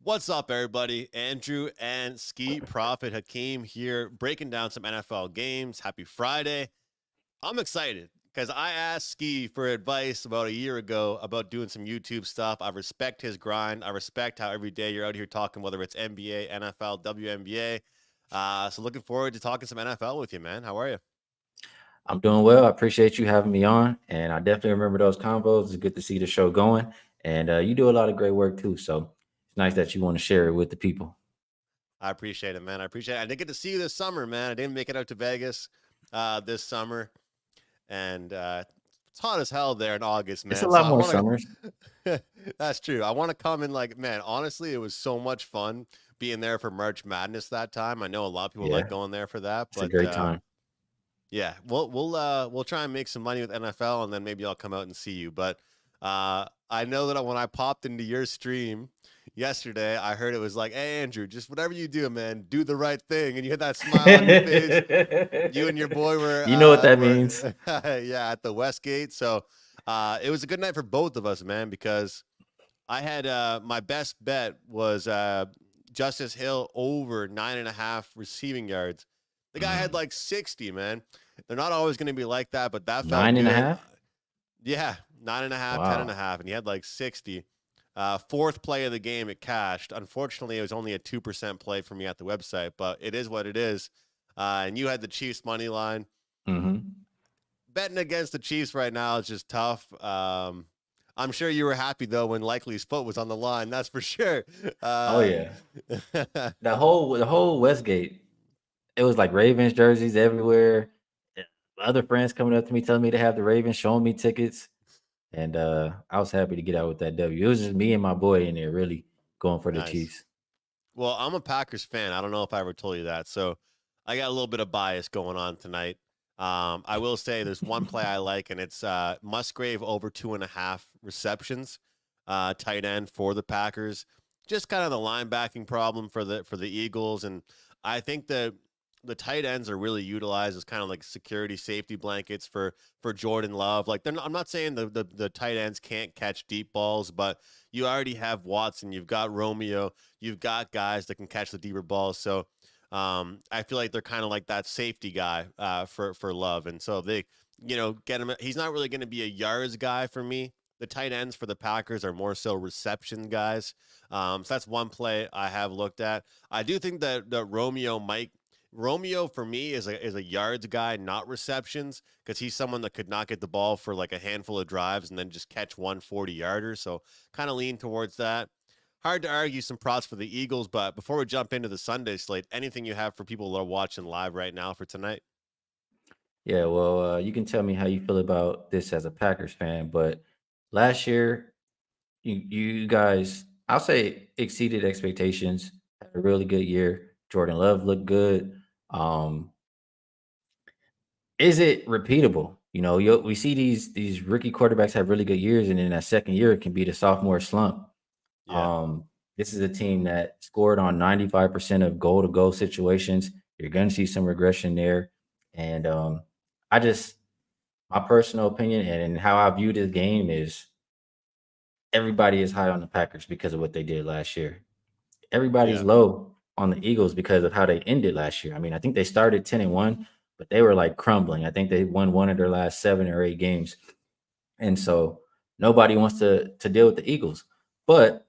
What's up, everybody? Andrew and Skee Prophet Hakeem here, breaking down some NFL games. Happy Friday. I'm excited because I asked Skee for advice about a year ago about doing some YouTube stuff. I respect his grind. I respect how every day you're out here talking, whether it's NBA, NFL, WNBA. So looking forward to talking some NFL with you, man. How are you? I'm doing well. I appreciate you having me on, and I definitely remember those convos. It's good to see the show going, and you do a lot of great work too. So it's nice that you want to share it with the people. I appreciate it, man. I appreciate it. I didn't get to see you this summer, man. I didn't make it out to Vegas this summer. And it's hot as hell there in August, It's a man. So lot I more want summers. to. That's true. I want to come in like, man. Honestly, it was so much fun being there for March Madness that time. I know a lot of people like Yeah, going there for that, it's a but great time. yeah, we'll try and make some money with NFL, and then maybe I'll come out and see you. But I know that when I popped into your stream yesterday, I heard it was like, "Hey, Andrew, just whatever you do, man, do the right thing," and you had that smile on your face. You and your boy were You know what that means? yeah, at the Westgate. So it was a good night for both of us, man, because I had my best bet was Justice Hill over 9.5 receiving yards. The guy had Mm, like 60, man. They're not always going to be like that, but that felt nine and a good. half. Yeah, 9.5, 10 and a Wow. half, and he had like 60. Fourth play of the game, it cashed. Unfortunately, it was only a 2% play for me at the website, but it is what it is. And you had the Chiefs money line. Hmm. Betting against the Chiefs right now is just tough. I'm sure you were happy though when Likely's foot was on the line. That's for sure. Oh Uh, yeah, the whole Westgate. It was like Ravens jerseys everywhere. eh, Other friends coming up to me telling me to have the Ravens, showing me tickets. And I was happy to get out with that W. It was just me and my boy in there really going for the nice. Chiefs. Well, I'm a Packers fan. I don't know if I ever told you that. So I got a little bit of bias going on tonight. I will say there's one play I like, and it's Musgrave over 2.5 receptions, tight end for the Packers. Just kind of the linebacking problem for the Eagles, and I think that the tight ends are really utilized as kind of like security safety blankets for Jordan Love. Like I'm not saying the tight ends can't catch deep balls, but you already have Watson, you've got Romeo, you've got guys that can catch the deeper balls. So I feel like they're kind of like that safety guy for Love, and so they get him. He's not really going to be a yards guy for me. The tight ends for the Packers are more so reception guys. So that's one play I have looked at. I do think that Romeo for me is a yards guy, not receptions, because he's someone that could not get the ball for like a handful of drives and then just catch 140 yarder. So kind of lean towards that. Hard to argue some props for the Eagles, but before we jump into the Sunday slate, anything you have for people that are watching live right now for tonight? Yeah, well, you can tell me how you feel about this as a Packers fan, but last year you guys, I'll say, exceeded expectations. Had a really good year. Jordan Love looked good. Um, is it repeatable? We see these rookie quarterbacks have really good years, and in that second year, it can be the sophomore slump. Yeah, Um, this is a team that scored on 95% of goal to goal situations. You're going to see some regression there. And I just, my personal opinion and how I view this game is everybody is high on the Packers because of what they did last year. Everybody's yeah, low on the Eagles because of how they ended last year. I mean, I think they started 10-1, but they were like crumbling. I think they won one of their last 7 or 8 games. And so nobody wants to deal with the Eagles. But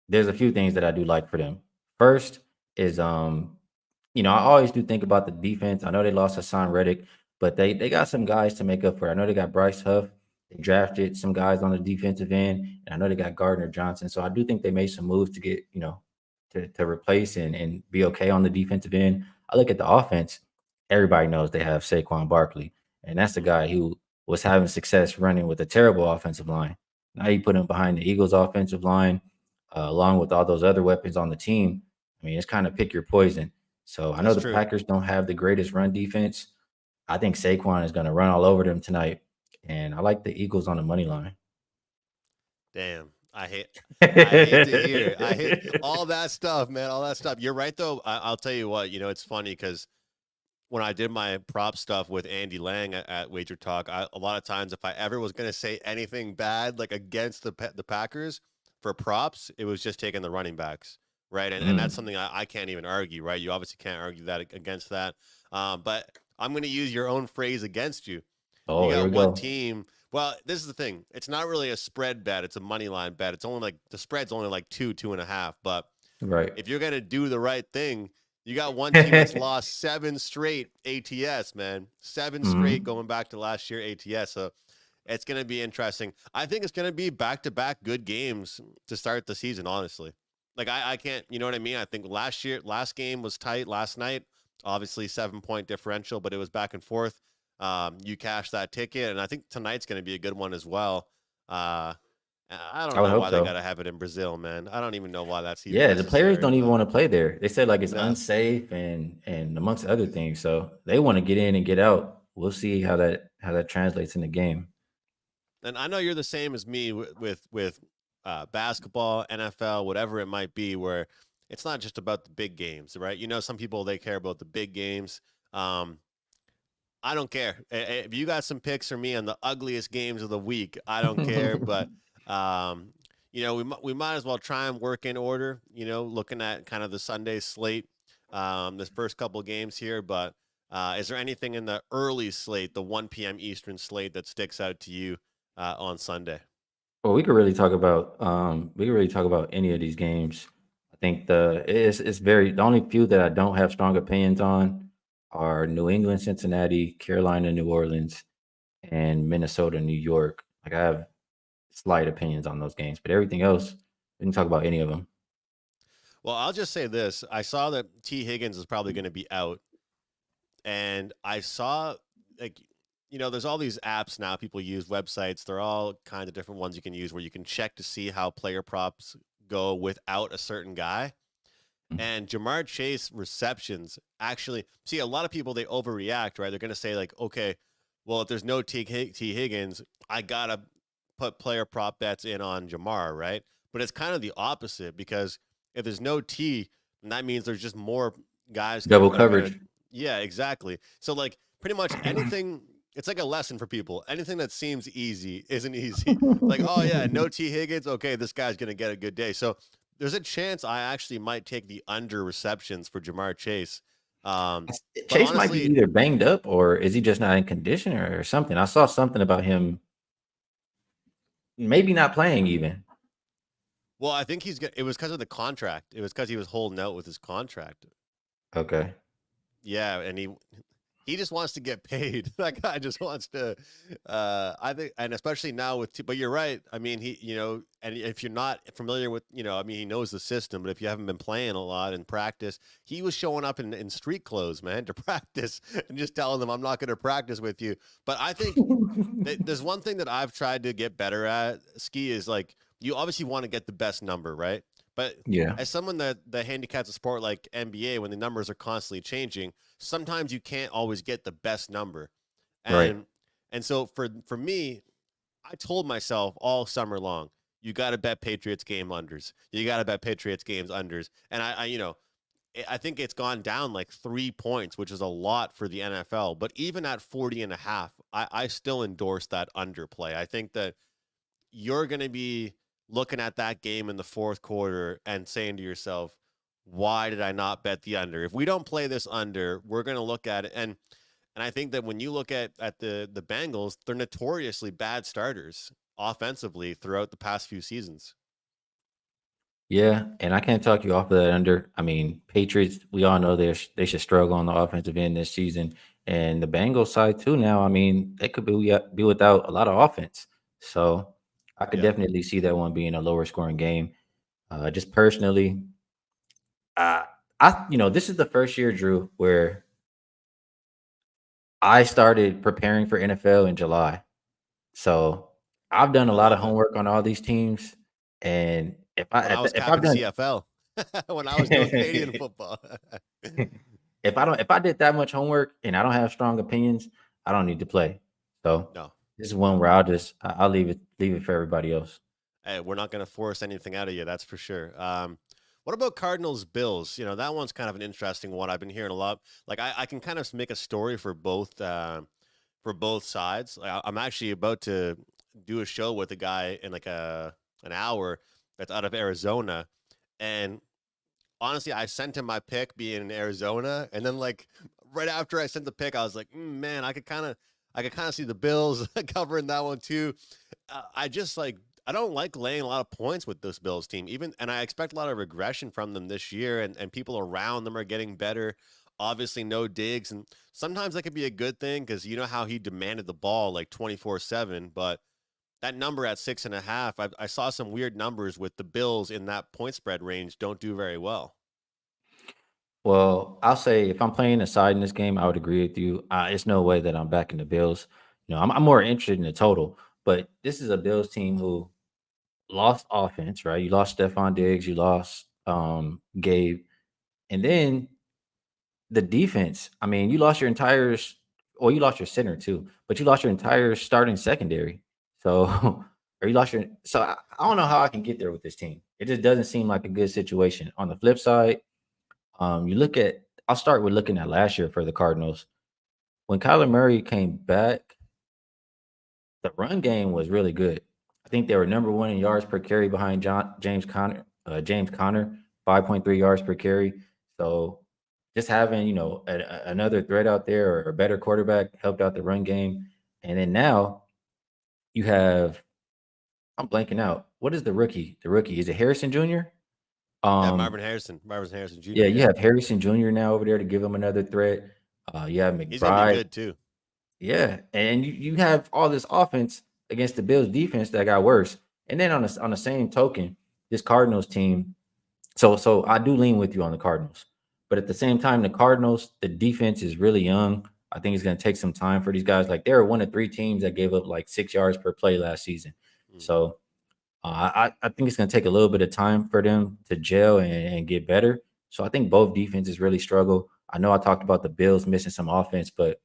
there's a few things that I do like for them. First is I always do think about the defense. I know they lost Hassan Reddick, but they got some guys to make up for it. I know they got Bryce Huff. They drafted some guys on the defensive end, and I know they got Gardner Johnson. So I do think they made some moves to get, to replace and be okay on the defensive end. I look at the offense. Everybody knows they have Saquon Barkley, and that's the hmm guy who was having success running with a terrible offensive line. Now you put him behind the Eagles' offensive line, along with all those other weapons on the team. I mean, it's kind of pick your poison. So I know that's the true. Packers don't have the greatest run defense. I think Saquon is going to run all over them tonight, and I like the Eagles on the money line. Damn, I hate to hear it. I hate all that stuff, man. All that stuff. You're right though. I'll tell you what. It's funny because when I did my prop stuff with Andy Lang at Wager Talk, a lot of times if I ever was going to say anything bad like against the Packers, for props, it was just taking the running backs, right? And that's Mm. something I can't even argue, right? You obviously can't argue that against that. But I'm going to use your own phrase against you. You Oh, here got we one go. team. Well, this is the thing. It's not really a spread bet. It's a money line bet. It's only like the spread's only like 2.5. But Right. if you're gonna do the right thing, you got one team that's lost 7 straight ATS, man. 7 straight Mhm. going back to last year ATS. So it's gonna be interesting. I think it's gonna be back-to-back good games to start the season, honestly. Like I can't, you know what I mean? I think last game was tight last night. Obviously 7 point differential, but it was back and forth. You cashed that ticket, and I think tonight's gonna be a good one as well. Uh, I don't I would know hope why they so. gotta have it in Brazil, man. I don't even know why that's even Yeah, the players necessary, don't even but want to play there. They said like it's no. unsafe and amongst other things. So they want to get in and get out. We'll see how that translates in the game. And I know you're the same as me with basketball, NFL, whatever it might be, where it's not just about the big games, right? You know, some people they care about the big games. Um, I don't care if you got some picks for me on the ugliest games of the week. I don't care, but um, we might as well try and work in order. You know, looking at kind of the Sunday slate, this first couple games here. But is there anything in the early slate, the 1 p.m. Eastern slate, that sticks out to you on Sunday? Well, we could really talk about any of these games. I think it's very the only few that I don't have strong opinions on are New England, Cincinnati, Carolina, New Orleans, and Minnesota, New York. Like I have slight opinions on those games, but everything else we can talk about any of them. Well, I'll just say this: I saw that T. Higgins is probably going to be out, and I saw like there's all these apps now people use websites. They're all kinds of different ones you can use where you can check to see how player props go without a certain guy. And Jamar Chase receptions actually see a lot of people they overreact, right? They're going to say like, okay, well if there's no T Higgins, I gotta put player prop bets in on Jamar, right? But it's kind of the opposite because if there's no T, then that means there's just more guys that Double are gonna, coverage. yeah, exactly. So like pretty much anything. It's like a lesson for people. Anything that seems easy isn't easy. Like, oh yeah, no T Higgins. Okay, this guy's gonna get a good day. So there's a chance I actually might take the under receptions for Jamar Chase. Um, but Chase might be honestly, either banged up or is he just not in condition or something. I saw something about him maybe not playing even. well, I think it was because of the contract. It was because he was holding out with his contract. Okay. Yeah, and he just wants to get paid. That guy just wants to. I think, and especially now but you're right. I mean, and if you're not familiar with, I mean, he knows the system. But if you haven't been playing a lot in practice, he was showing up in street clothes, man, to practice, and just telling them, "I'm not going to practice with you." But I think there's one thing that I've tried to get better at, Ski, is like you obviously want to get the best number, right? But Yeah. as someone that handicaps a sport like NBA, when the numbers are constantly changing, sometimes you can't always get the best number. Right. And so for me, I told myself all summer long, you got to bet Patriots game unders. You got to bet Patriots games unders. And I think it's gone down like 3 points, which is a lot for the NFL. But even at 40 and a half, I still endorse that underplay. I think that you're going to be looking at that game in the fourth quarter and saying to yourself, why did I not bet the under? If we don't play this under, we're going to look at it. And I think that when you look at the Bengals, they're notoriously bad starters offensively throughout the past few seasons. Yeah, and I can't talk you off of that under. I mean, Patriots, we all know they should struggle on the offensive end this season, and the Bengals side too. Now, I mean, they could be without a lot of offense, so I could Yeah. definitely see that one being a lower scoring game. Just personally, uh, this is the first year, Drew, where I started preparing for NFL in July. So I've done a I lot of love it. homework on all these teams, and When I was if I've capping done CFL, when I was doing Canadian football. if I did that much homework and I don't have strong opinions, I don't need to play. So No, this is one no. where I'll leave it for everybody else. Hey, we're not going to force anything out of you, that's for sure. What about Cardinals Bills? That one's kind of an interesting one. I've been hearing a lot. Like I can kind of make a story for both sides. I'm actually about to do a show with a guy in like an hour that's out of Arizona. And honestly, I sent him my pick being in Arizona, and then like right after I sent the pick, I was like, man, I could kind of see the Bills covering that one too. I just like I don't like laying a lot of points with this Bills team, even, and I expect a lot of regression from them this year, and people around them are getting better. Obviously, no Diggs, and sometimes that could be a good thing because you know how he demanded the ball like 24/7, but that number at 6.5, I saw some weird numbers with the Bills in that point spread range don't do very well. Well, I'll say if I'm playing a side in this game, I would agree with you. It's no way that I'm backing the Bills. I'm more interested in the total, but this is a Bills team who lost offense, right? You lost Stephon Diggs, you lost Gabe, and then the defense. I mean, you lost your well, you lost your center too, but you lost your entire starting secondary. So, or you lost your. So I don't know how I can get there with this team. It just doesn't seem like a good situation. On the flip side, you look at. I'll start with looking at last year for the Cardinals. When Kyler Murray came back, the run game was really good. I think they were number one in yards per carry behind James Conner. James Conner, 5.3 yards per carry. So just having another threat out there or a better quarterback helped out the run game. And then now you have I'm blanking out. What is the rookie? The rookie is it Harrison Jr. Yeah, Um, Marvin Harrison yeah, Jr. you Yeah, have Harrison Jr. now over there to give him another threat. You have he's gonna be McBride. good too. Yeah, and you have all this offense against the Bills defense that got worse. And then on the same token, this Cardinals team. So I do lean with you on the Cardinals, but at the same time, the Cardinals the defense is really young. I think it's going to take some time for these guys. Like they were one of three teams that gave up like 6 yards per play last season. Mm. So I think it's going to take a little bit of time for them to gel and get better. So I think both defenses really struggle. I know I talked about the Bills missing some offense, but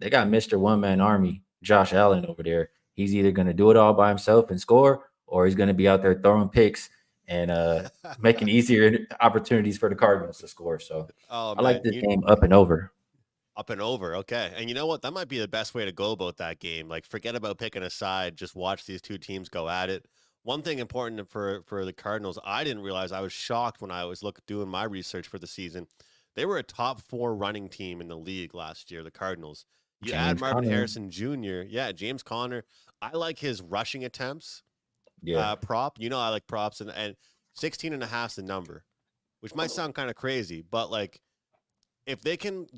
they got Mr. One Man Army, Josh Allen over there. He's either going to do it all by himself and score, or he's going to be out there throwing picks and making easier opportunities for the Cardinals to score. So Oh I like man, this you game up and over. up and over. Okay, and you know what? That might be the best way to go about that game. Like, forget about picking a side. Just watch these two teams go at it. One thing important for the Cardinals, I didn't realize. I was shocked when I was doing my research for the season. They were a top four running team in the league last year. The Cardinals. You add James Marvin Conner. Harrison Jr. Yeah, James Conner. I like his rushing attempts. Yeah. Prop. You know I like props, and 16 and a half is the number, which might sound kind of crazy, but like if they can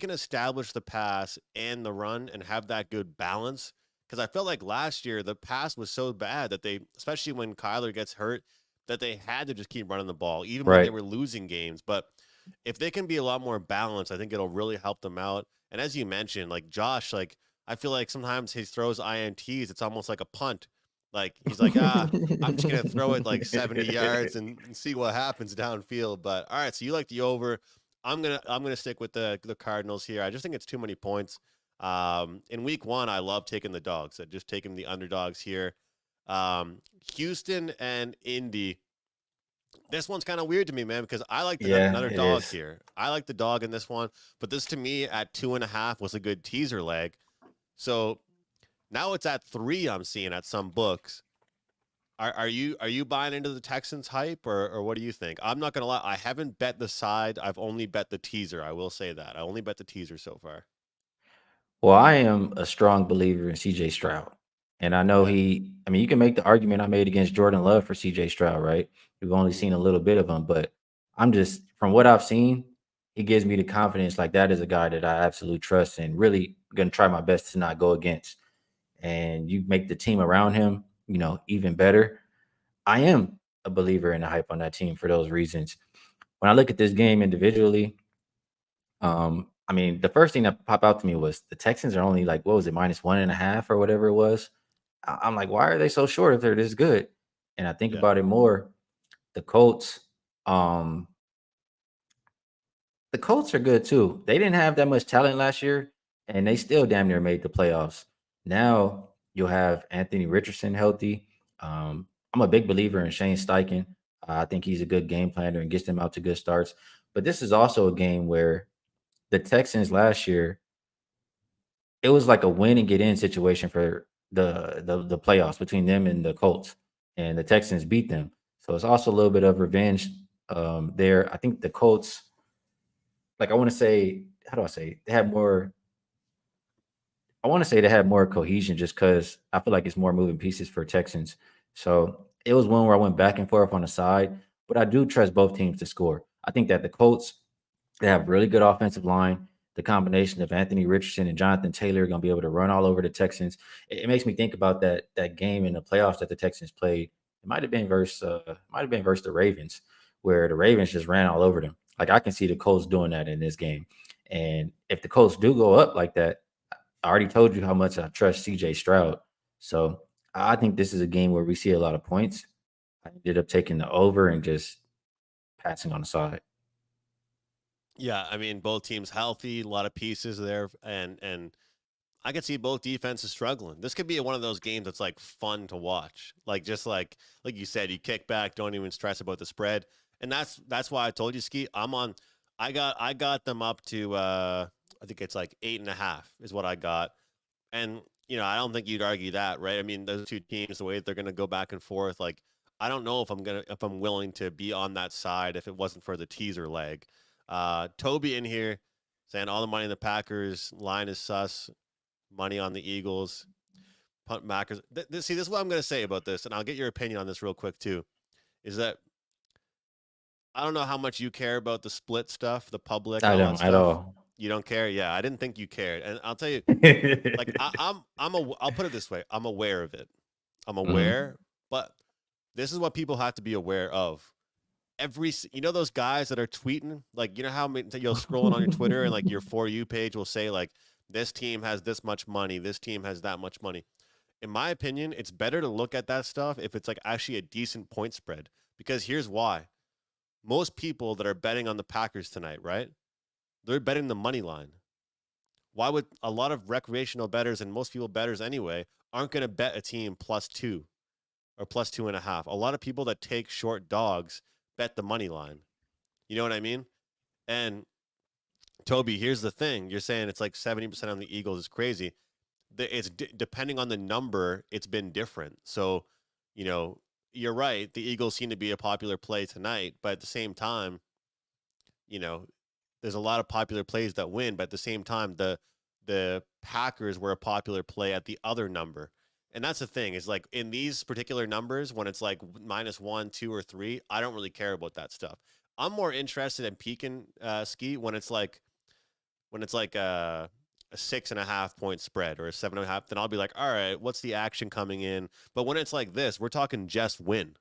establish the pass and the run and have that good balance, because I felt like last year the pass was so bad that they, especially when Kyler gets hurt, that they had to just keep running the ball, even when they Right. were losing games. But if they can be a lot more balanced, I think it'll really help them out. And as you mentioned, like Josh, like I feel like sometimes he throws INTs, it's almost like a punt. Like he's like, I'm just gonna throw it like 70 yards and see what happens downfield. But all right, so you like the over. I'm gonna stick with the Cardinals here. I just think it's too many points. In week one, I love taking the dogs. I just taking the underdogs here. Houston and Indy. This one's kind of weird to me, man, because I like Yeah, another it dog is. here. I like the dog in this one, but this to me at 2.5 was a good teaser leg. So now it's at 3. I'm seeing at some books. Are you buying into the Texans hype or what do you think? I'm not gonna lie, I haven't bet the side. I've only bet the teaser. I will say that. I only bet the teaser so far. Well, I am a strong believer in CJ Stroud. And I know Okay. I mean, you can make the argument I made against Jordan Love for CJ Stroud, right? We've only Mm. seen a little bit of him, but I'm just, from what I've seen, he gives me the confidence like that is a guy that I absolutely trust and really going to try my best to not go against. And you make the team around him, even better. I am a believer in the hype on that team for those reasons. When I look at this game individually, I mean, the first thing that popped out to me was the Texans are only like, what was it, -1.5 or whatever it was. I'm like, why are they so short if they're this good? And I think Yeah. about it more. The Colts, um, the Colts are good too. They didn't have that much talent last year, and they still damn near made the playoffs. Now you'll have Anthony Richardson healthy. I'm a big believer in Shane Steichen. I think he's a good game planner and gets them out to good starts. But this is also a game where the Texans last year it was like a win and get in situation for the playoffs between them and the Colts. and the Texans beat them. So it's also a little bit of revenge there. I think the Colts, like I want to say, how do I say? They had more. I want to say they had more cohesion just because I feel like it's more moving pieces for Texans. So it was one where I went back and forth on the side, but I do trust both teams to score. I think that the Colts, they have really good offensive line. The combination of Anthony Richardson and Jonathan Taylor are going to be able to run all over the Texans. It makes me think about that game in the playoffs that the Texans played. It might have been versus the Ravens, where the Ravens just ran all over them. Like I can see the Colts doing that in this game. And if the Colts do go up like that, I already told you how much I trust CJ Stroud. So I think this is a game where we see a lot of points. I ended up taking the over and just passing on the side. Yeah, I mean, both teams healthy, a lot of pieces there, and I could see both defenses struggling. This could be one of those games that's like fun to watch. Like just like you said, you kick back, don't even stress about the spread. And that's why I told you, Ski, I'm on I got them up to I think it's like 8.5 is what I got. And I don't think you'd argue that, right? I mean, those two teams, the way that they're gonna go back and forth, like I don't know if I'm willing to be on that side if it wasn't for the teaser leg. Toby in here saying all the money in the Packers, line is sus, money on the Eagles, punt Mackers. See, this is what I'm going to say about this, and I'll get your opinion on this real quick too. Is that I don't know how much you care about the split stuff, the public, and I all that don't at stuff. all. You don't care? Yeah, I didn't think you cared, and I'll tell you, like I'll put it this way: I'm aware of it. I'm Mhm. aware, but this is what people have to be aware of. Those guys that are tweeting, like how you'll scrolling on your Twitter and like your For You page will say like this team has this much money, this team has that much money. In my opinion, it's better to look at that stuff if it's like actually a decent point spread. Because here's why: most people that are betting on the Packers tonight, right? They're betting the money line. Why would a lot of recreational bettors and most people bettors anyway aren't going to bet a team +2 or +2.5? A lot of people that take short dogs bet the money line. You know what I mean? And Toby, here's the thing: you're saying it's like 70% on the Eagles is crazy. It's depending on the number, it's been different. So, you know, you're right. The Eagles seem to be a popular play tonight, but at the same time, you know, there's a lot of popular plays that win, but at the same time, the Packers were a popular play at the other number. And that's the thing is like in these particular numbers, when it's like -1, 2, or 3, I don't really care about that stuff. I'm more interested in peeking Ski when it's like a 6.5 point spread or a 7.5, then I'll be like, all right, what's the action coming in? But when it's like this, we're talking just win.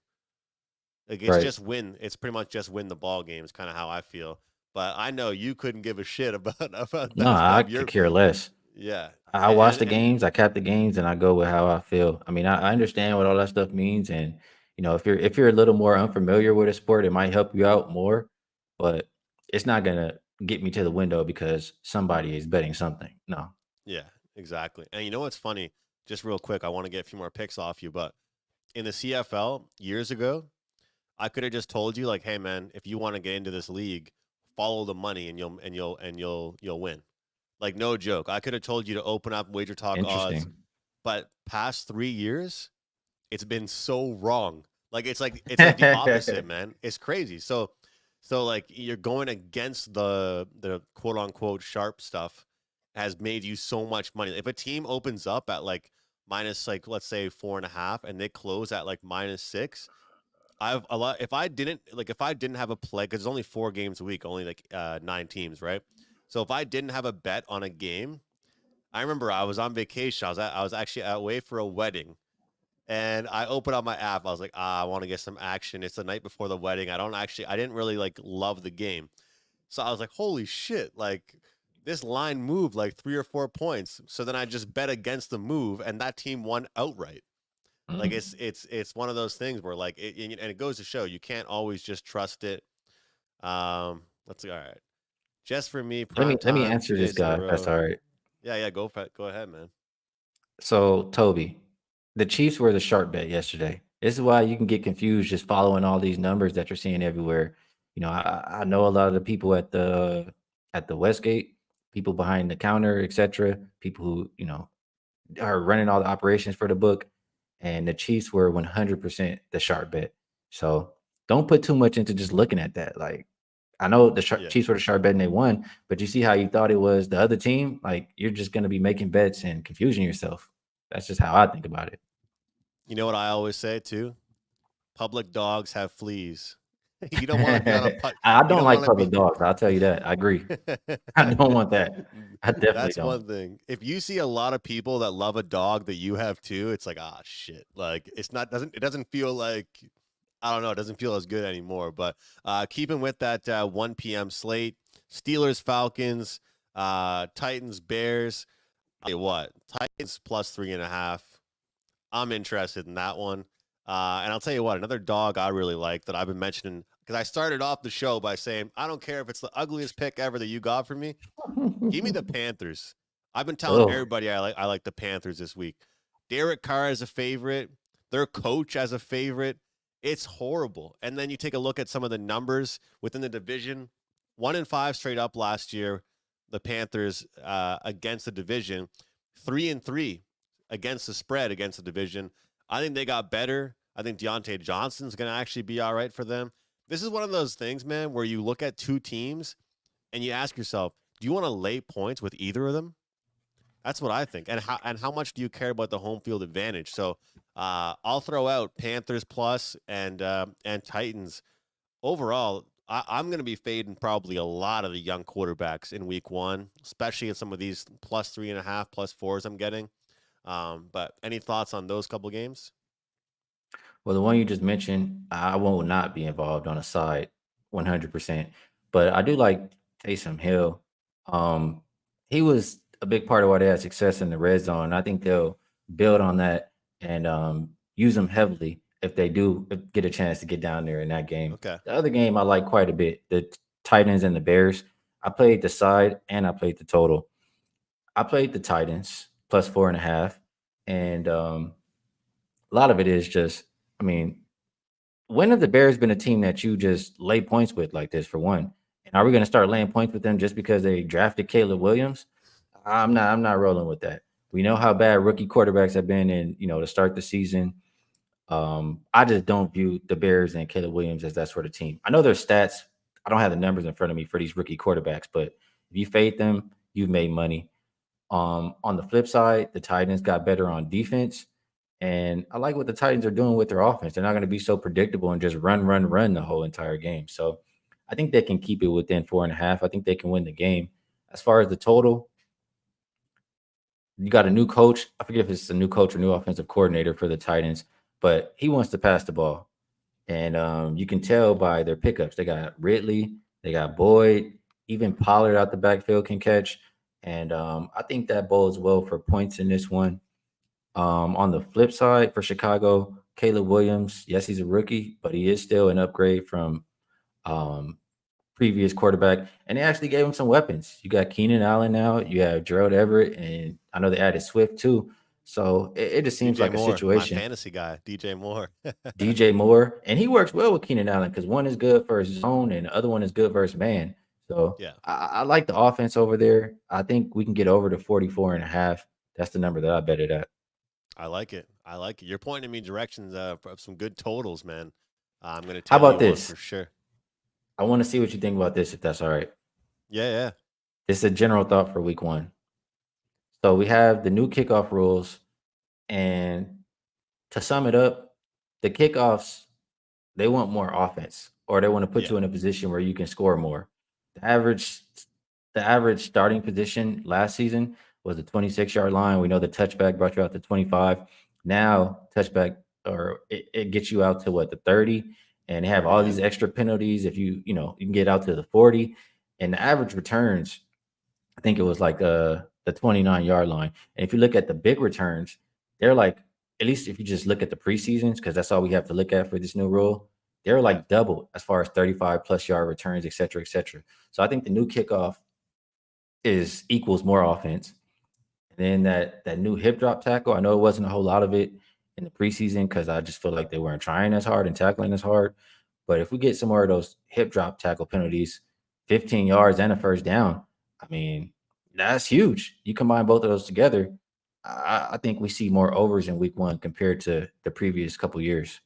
Like it's Right. just win. It's pretty much just win the ball game. Is kind of how I feel. But I know you couldn't give a shit about about No, that I stuff. could You're care less. yeah, I and watch and, the and games, I cap the games, and I go with how I feel. I mean, I understand what all that stuff means, and if you're a little more unfamiliar with a sport, it might help you out more, but it's not gonna get me to the window because somebody is betting something. No. yeah, exactly. And you know what's funny? Just real quick, I want to get a few more picks off you, but in the CFL years ago, I could have just told you like, hey man, if you want to get into this league, follow the money and you'll win. Like no joke. I could have told you to open up Wager Talk odds, Interesting. but past 3 years, it's been so wrong. It's like the opposite, man. It's crazy. So like you're going against the quote unquote sharp stuff has made you so much money. If a team opens up at like minus like let's say 4.5 and they close at like -6, I've a lot. If I didn't have a play, because it's only 4 games a week, only like 9 teams, right? So if I didn't have a bet on a game, I remember I was on vacation. I was actually away for a wedding, and I opened up my app. I was like, I want to get some action. It's the night before the wedding. I didn't really like love the game, so I was like, holy shit, like this line moved like 3 or 4 points. So then I just bet against the move, and that team won outright. Like Mm. it's one of those things where like and it goes to show you can't always just trust it. Let's see. All right, just for me, Let me prime let me time, two answer this days in a guy, if that's row. all right. Yeah, yeah, go ahead, man. So, Toby, the Chiefs were the sharp bet yesterday. This is why you can get confused just following all these numbers that you're seeing everywhere. I know a lot of the people at the Westgate, people behind the counter, etc., people who are running all the operations for the book. and the Chiefs were 100% the sharp bet. So don't put too much into just looking at that. Like, I know the Yeah. Chiefs were the sharp bet and they won, but you see how you thought it was the other team. Like, you're just going to be making bets and confusing yourself. That's just how I think about it. You know what I always say too? Public dogs have fleas. You don't want to be on a put. I You don't don't like want to public be. dogs. I'll tell you that. I agree. I don't want that. I definitely That's don't. one thing. If you see a lot of people that love a dog that you have too, it's like, ah, shit. Like it's not doesn't it doesn't feel like I don't know. It doesn't feel as good anymore. But keeping with that 1 p.m. slate, Steelers, Falcons, Titans, Bears. Tell you what, Titans plus 3.5. I'm interested in that one. And I'll tell you what, another dog I really like that I've been mentioning because I started off the show by saying I don't care if it's the ugliest pick ever that you got for me. Give me the Panthers. I've been telling Oh, everybody I like the Panthers this week. Derek Carr as a favorite, their coach as a favorite. It's horrible. And then you take a look at some of the numbers within the division. 1-5 straight up last year. The Panthers against the division. 3-3 against the spread against the division. I think they got better. I think Deontay Johnson's going to actually be all right for them. This is one of those things, man, where you look at two teams and you ask yourself, do you want to lay points with either of them? That's what I think. And how much do you care about the home field advantage? So I'll throw out Panthers plus and Titans. Overall, I'm going to be fading probably a lot of the young quarterbacks in week one, especially in some of these plus 3.5, plus fours I'm getting. But any thoughts on those couple games? well, the one you just mentioned, I will not be involved on a side 100%. But I do like Taysom Hill. Um, he was a big part of why they had success in the red zone. I think they'll build on that and use him heavily if they do get a chance to get down there in that game. Okay. The other game I like quite a bit, the Titans and the Bears. I played the side and I played the total. I played the Titans plus 4.5. And a lot of it is just, I mean, when have the Bears been a team that you just lay points with like this for one? And are we going to start laying points with them just because they drafted Caleb Williams? I'm not rolling with that. We know how bad rookie quarterbacks have been in, to start the season. I just don't view the Bears and Caleb Williams as that sort of team. I know their stats. I don't have the numbers in front of me for these rookie quarterbacks, but if you fade them, you've made money. On the flip side, the Titans got better on defense. And I like what the Titans are doing with their offense. They're not going to be so predictable and just run, run, run the whole entire game. So I think they can keep it within 4.5. I think they can win the game. As far as the total, you got a new coach. I forget if it's a new coach or new offensive coordinator for the Titans, but he wants to pass the ball. And you can tell by their pickups. They got Ridley, they got Boyd, even Pollard out the backfield can catch. And I think that bodes well for points in this one. On the flip side, for Chicago, Caleb Williams, yes, he's a rookie, but he is still an upgrade from um, previous quarterback. And they actually gave him some weapons. You got Keenan Allen now, you have Gerald Everett, and I know they added Swift too. So it just seems DJ like a Moore, my situation. fantasy guy, DJ Moore. DJ Moore, and he works well with Keenan Allen because one is good for his zone and the other one is good versus man. So Yeah, I like the offense over there. I think we can get over to 44.5. That's the number that I bet it at. I like it. I like it. You're pointing me directions of some good totals, man. I'm going to How tail about you on for this? sure. I want to see what you think about this, if that's all right. Yeah, yeah. This is a general thought for week one. So we have the new kickoff rules, and to sum it up, the kickoffs, they want more offense, or they want to put Yeah. you in a position where you can score more. The average the average starting position last season was the 26-yard line. We know the touchback brought you out to 25. Now touchback or it gets you out to what, the 30, and they have 30, all yeah. these extra penalties if you can get out to the 40. And the average returns, I think it was like the 29-yard line. And if you look at the big returns, they're like, at least if you just look at the preseasons, because that's all we have to look at for this new rule, they're Yeah. like double as far as 35 plus yard returns, et cetera, et cetera. So I think the new kickoff is equals more offense. And then that new hip drop tackle, I know it wasn't a whole lot of it in the preseason because I just feel like they weren't trying as hard and tackling as hard. But if we get some more of those hip drop tackle penalties, 15 yards and a first down, I mean, that's huge. You combine both of those together, I think we see more overs in week one compared to the previous couple years.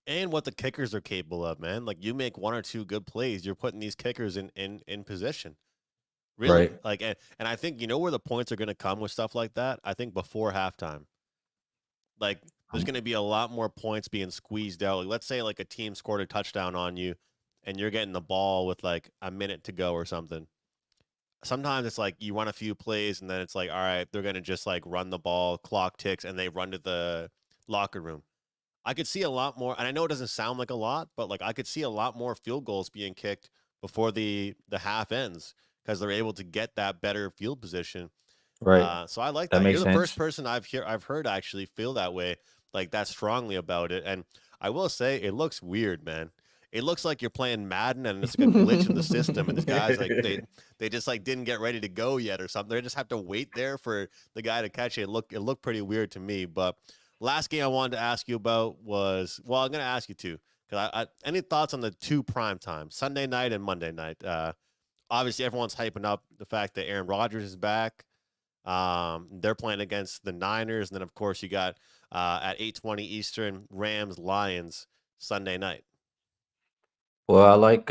And what the kickers are capable of, man. Like you make one or two good plays, you're putting these kickers in position. Really. Right. Like and I think you know where the points are gonna come with stuff like that? I think before halftime. Like there's Um, gonna be a lot more points being squeezed out. Like let's say like a team scored a touchdown on you and you're getting the ball with like a minute to go or something. Sometimes it's like you run a few plays and then it's like, all right, they're gonna just like run the ball, clock ticks, and they run to the locker room. I could see a lot more, and I know it doesn't sound like a lot, but like I could see a lot more field goals being kicked before the half ends because they're able to get that better field position. right. So I like That that. You're makes the first sense. person I've heard actually feel that way, like that strongly about it. And I will say it looks weird, man. It looks like you're playing Madden and it's like a glitch in the system, and these guys like they just like didn't get ready to go yet or something. They just have to wait there for the guy to catch it. It looked pretty weird to me. But last game I wanted to ask you about was I'm gonna ask you two because any thoughts on the two prime times, Sunday night and Monday night? Obviously everyone's hyping up the fact that Aaron Rodgers is back. They're playing against the Niners, and then of course you got at 8:20 Eastern Rams Lions Sunday night. Well, I like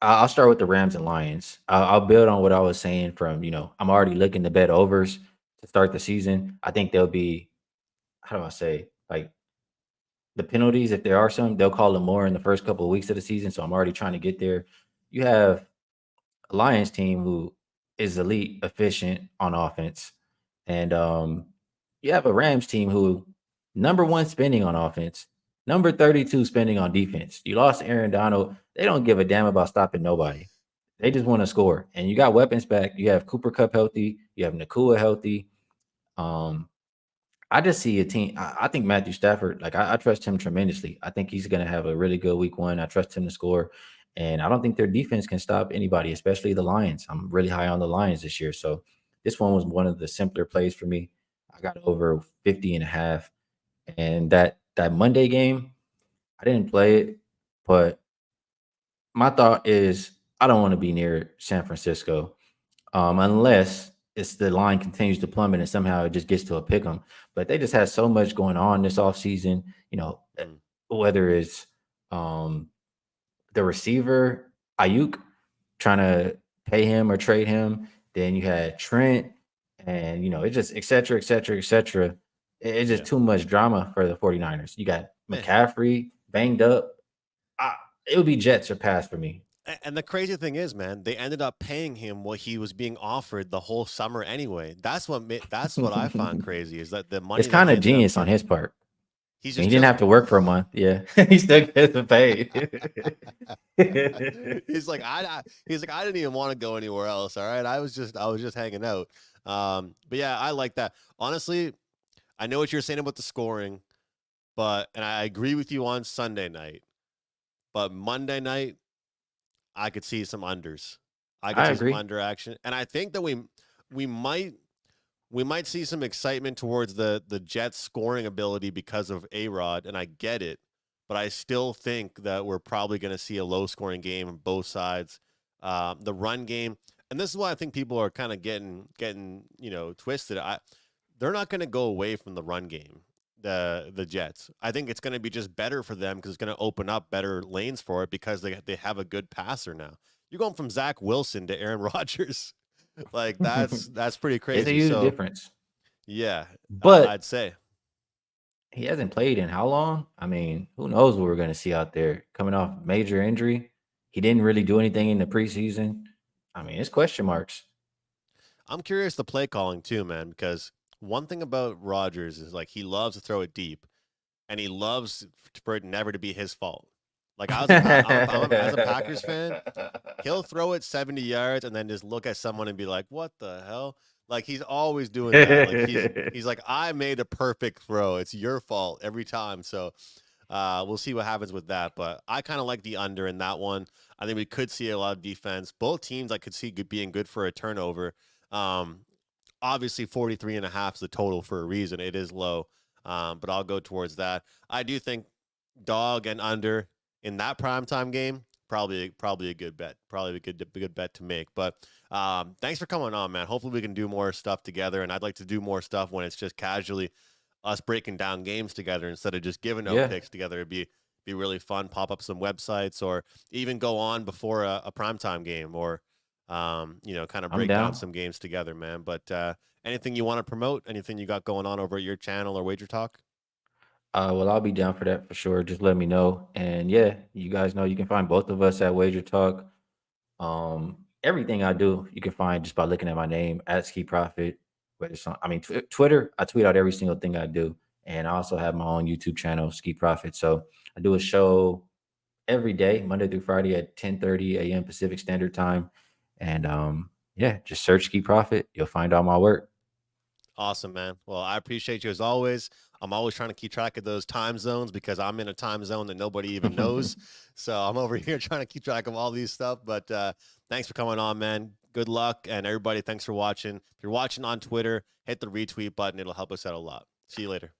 I'll start with the Rams and Lions. I'll build on what I was saying from, I'm already looking to bet overs to start the season. I think they'll be, how do I say, like the penalties, if there are some, they'll call them more in the first couple of weeks of the season. So I'm already trying to get there. You have a Lions team who is elite, efficient on offense. And you have a Rams team who number one spending on offense, number 32 spending on defense. You lost Aaron Donald. They don't give a damn about stopping nobody. They just want to score. And you got weapons back. You have Cooper Cup healthy. You have Nakua healthy. Um, I just see a team. I think Matthew Stafford, like I trust him tremendously. I think he's going to have a really good week one. I trust him to score. And I don't think their defense can stop anybody, especially the Lions. I'm really high on the Lions this year. So this one was one of the simpler plays for me. I got over 50 and a half. And that Monday game, I didn't play it, but my thought is I don't want to be near San Francisco unless it's the line continues to plummet and somehow it just gets to a pick 'em. But they just had so much going on this offseason, Mm, whether it's um, the receiver, Ayuk, trying to pay him or trade him. Then you had Trent, and, it just et cetera, et cetera, et cetera. It's just yeah. too much drama for the 49ers. You got Eh, McCaffrey banged up. I, it would be Jets or pass for me. And the crazy thing is, man, they ended up paying him what he was being offered the whole summer anyway. That's what I find crazy is that the It's money that kind he of ended up genius on getting. his part. He's And he just didn't chilling. have to work for a month. Yeah. He still gets paid. He's like he's like I didn't even want to go anywhere else. All right, I was just hanging out. But yeah, I like that. Honestly, I know what you're saying about the scoring, and I agree with you on Sunday night. But Monday night, I could see some unders. I could I see some agree. under action, and I think that we might we might see some excitement towards the Jets scoring ability because of A-Rod, and I get it, but I still think that we're probably going to see a low scoring game on both sides. The run game, and this is why I think people are kind of getting twisted. They're not going to go away from the run game. The Jets. I think it's going to be just better for them because it's going to open up better lanes for it because they have a good passer now. You're going from Zach Wilson to Aaron Rodgers. Like that's pretty It's a crazy. huge So difference. yeah, But I'd say he hasn't played in how long? I mean, who knows what we're going to see out there coming off major injury. He didn't really do anything in the preseason. I mean, it's question marks. I'm curious the play calling too, man. Because one thing about Rodgers is like he loves to throw it deep, and he loves for it never to be his fault. Like I was a as a Packers fan, he'll throw it 70 yards and then just look at someone and be like, "What the hell?" Like he's always doing that. Like he's like, "I made a perfect throw. It's your fault every time." So we'll see what happens with that. But I kind of like the under in that one. I think we could see a lot of defense. Both teams I could see being good for a turnover. Um, Obviously 43 and a half is the total for a reason. It is low. But I'll go towards that. I do think dog and under in that primetime game, probably a good bet. Probably a good bet to make. But thanks for coming on, man. Hopefully we can do more stuff together, and I'd like to do more stuff when it's just casually us breaking down games together instead of just giving out Yeah, picks together. It'd be really fun. Pop up some websites or even go on before a primetime game or kind of I'm break down down. some games together, man. But anything you want to promote? Anything you got going on over at your channel or Wager Talk? Well, I'll be down for that for sure. Just let me know. And yeah, you guys know you can find both of us at Wager Talk. Everything I do, you can find just by looking at my name at Ski Profit. Whether it's on, I mean, Twitter, I tweet out every single thing I do, and I also have my own YouTube channel, Ski Profit. So I do a show every day, Monday through Friday at 10:30 a.m. Pacific Standard Time, and yeah, just search Ski Profit. You'll find all my work. Awesome, man. Well, I appreciate you as always. I'm always trying to keep track of those time zones because I'm in a time zone that nobody even knows. So I'm over here trying to keep track of all these stuff. But thanks for coming on, man. Good luck. And everybody, thanks for watching. If you're watching on Twitter, hit the retweet button. It'll help us out a lot. See you later.